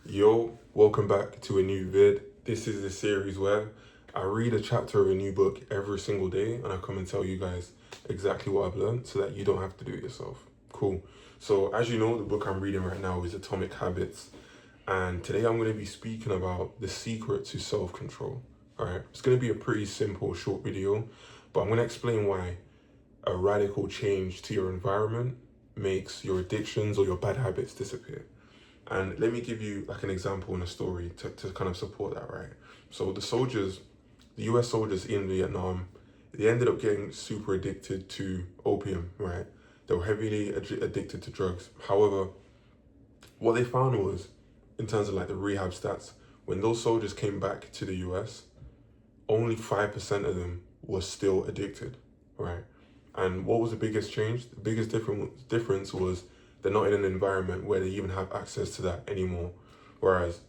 Yo, welcome back to a new vid. This is the series where I read a chapter of a new book every single day and I come and tell you guys exactly what I've learned so that you don't have to do it yourself. Cool. So, as you know, the book I'm reading right now is Atomic Habits, and today I'm going to be speaking about the secret to self control. Alright, it's going to be a pretty simple, short video, but I'm going to explain why a radical change to your environment makes your addictions or your bad habits disappear. And let me give you like an example and a story to kind of support that, right? So the US soldiers in Vietnam, they ended up getting super addicted to opium, right? They were heavily addicted to drugs. However, what they found was, in terms of like the rehab stats, when those soldiers came back to the US, only 5% of them were still addicted, right? And what was the biggest change? The biggest difference was they're not in an environment where they even have access to that anymore. Whereas,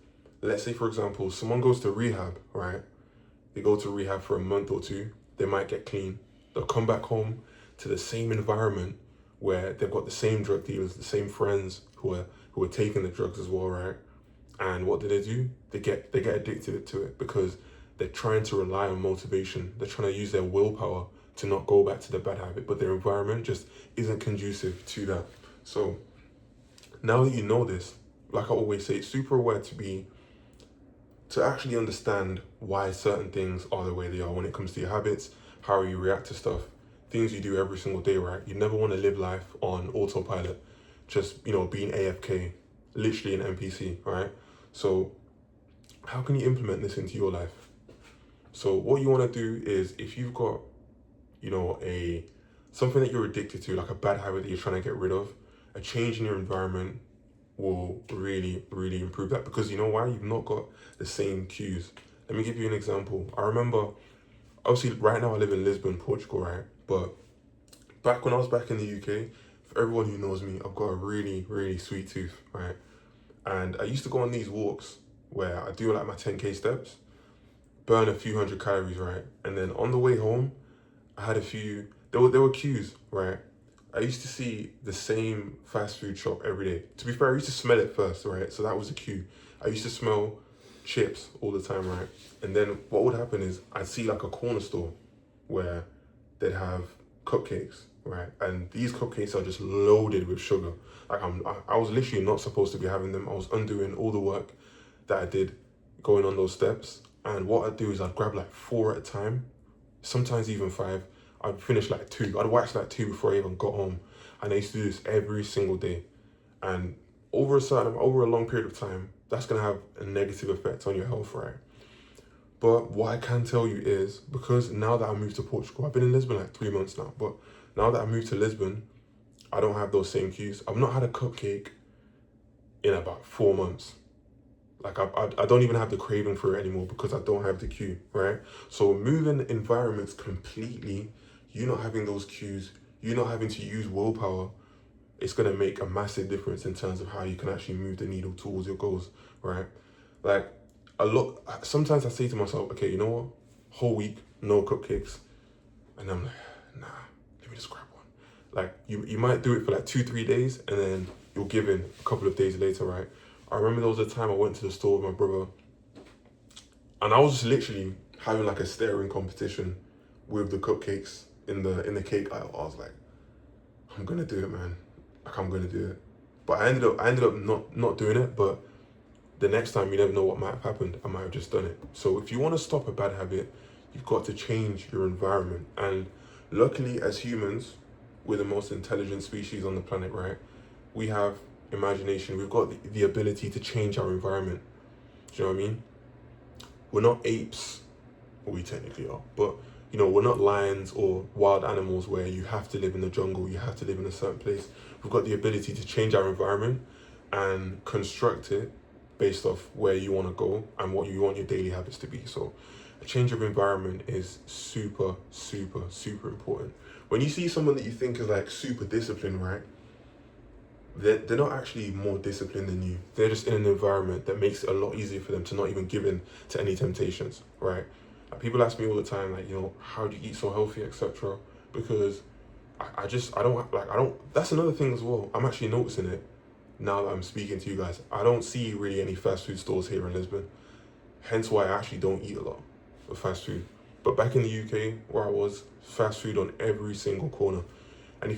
let's say, for example, someone goes to rehab, right? They go to rehab for a month or two, they might get clean. They'll come back home to the same environment where they've got the same drug dealers, the same friends who are taking the drugs as well, right? And what do? They get addicted to it because they're trying to rely on motivation. They're trying to use their willpower to not go back to the bad habit, but their environment just isn't conducive to that. So now that you know this, like I always say, it's super aware to actually understand why certain things are the way they are when it comes to your habits, how you react to stuff, things you do every single day, right? You never want to live life on autopilot, just being AFK, literally an NPC, right? So how can you implement this into your life? So what you want to do is, if you've got, a something that you're addicted to, like a bad habit that you're trying to get rid of, a change in your environment will really, really improve that, because you know why? You've not got the same cues. Let me give you an example. I remember, obviously, right now I live in Lisbon, Portugal, right? But back when I was back in the UK, for everyone who knows me, I've got a really, really sweet tooth, right? And I used to go on these walks where I do like my 10K steps, burn a few hundred calories, right? And then on the way home, I had a few, there were queues, right? I used to see the same fast food shop every day. To be fair, I used to smell it first, right? So that was a queue. I used to smell chips all the time, right? And then what would happen is I'd see like a corner store where they'd have cupcakes, right? And these cupcakes are just loaded with sugar. Like I was literally not supposed to be having them. I was undoing all the work that I did going on those steps. And what I'd do is I'd grab like four at a time, sometimes even five. I'd finish like two. I'd wax like two before I even got home. And I used to do this every single day. And over a long period of time, that's gonna have a negative effect on your health, right? But what I can tell you is, because now that I moved to Portugal, I've been in Lisbon like 3 months now, but now that I moved to Lisbon, I don't have those same cues. I've not had a cupcake in about 4 months. Like I don't even have the craving for it anymore because I don't have the cue, right? So moving environments completely, you not having those cues, you not having to use willpower, it's gonna make a massive difference in terms of how you can actually move the needle towards your goals, right? Like sometimes I say to myself, okay, you know what? Whole week, no cupcakes. And I'm like, nah, let me just grab one. Like you might do it for like 2, 3 days and then you'll give in a couple of days later, right? I remember there was a time I went to the store with my brother and I was just literally having like a staring competition with the cupcakes in the cake aisle. I was like, I'm gonna do it, man. Like I'm gonna do it. But I ended up not doing it, but the next time you never know what might have happened. I might have just done it. So if you want to stop a bad habit, you've got to change your environment. And luckily, as humans, we're the most intelligent species on the planet, right? We have imagination. We've got the ability to change our environment. Do you know what I mean? We're not apes, well, we technically are, but we're not lions or wild animals where you have to live in the jungle, you have to live in a certain place. We've got the ability to change our environment and construct it based off where you want to go and what you want your daily habits to be. So a change of environment is super, super, super important. When you see someone that you think is like super disciplined, right? They're not actually more disciplined than you. They're just in an environment that makes it a lot easier for them to not even give in to any temptations, right? And people ask me all the time, like, how do you eat so healthy, etc. Because I don't, that's another thing as well. I'm actually noticing it. now that I'm speaking to you guys. I don't see really any fast food stores here in Lisbon. Hence why I actually don't eat a lot of fast food. But back in the UK, where I was, fast food on every single corner. And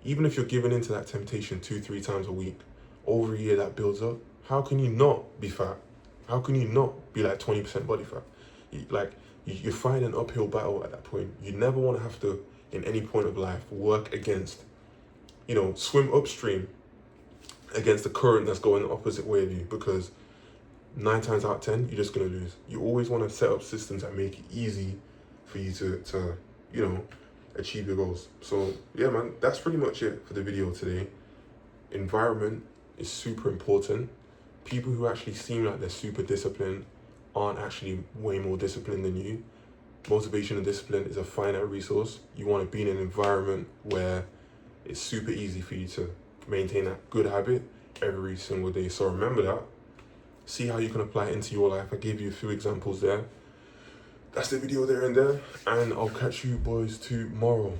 even if you're giving into that temptation 2-3 times a week, over a year that builds up, how can you not be fat? How can you not be like 20% body fat? You're fighting an uphill battle at that point. You never want to have to, in any point of life, work against, swim upstream against the current that's going the opposite way of you, because 9 times out of 10, you're just going to lose. You always want to set up systems that make it easy for you to achieve your goals. So yeah, man, that's pretty much it for the video today. Environment is super important. People who actually seem like they're super disciplined aren't actually way more disciplined than you. Motivation and discipline is a finite resource. You want to be in an environment where it's super easy for you to maintain that good habit every single day. So remember that. See how you can apply it into your life. I gave you a few examples there. That's the video there and there. And I'll catch you boys tomorrow.